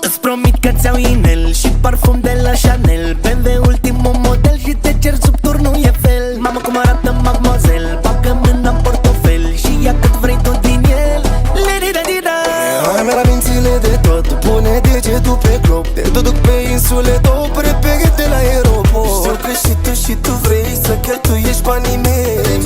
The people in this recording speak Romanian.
Îți promit că ți-au inel și parfum de la Chanel, BMW ultimul model și te cer sub turnul Eiffel. Mamă cum arată mademoiselle, bagă mâna în portofel și ia cât vrei tu din el. Hai mea la mințile de tot, pune degetul pe clop. Te duc pe insule top, repede la aeroport. Știu că și tu vrei să cheltuiești banii mei.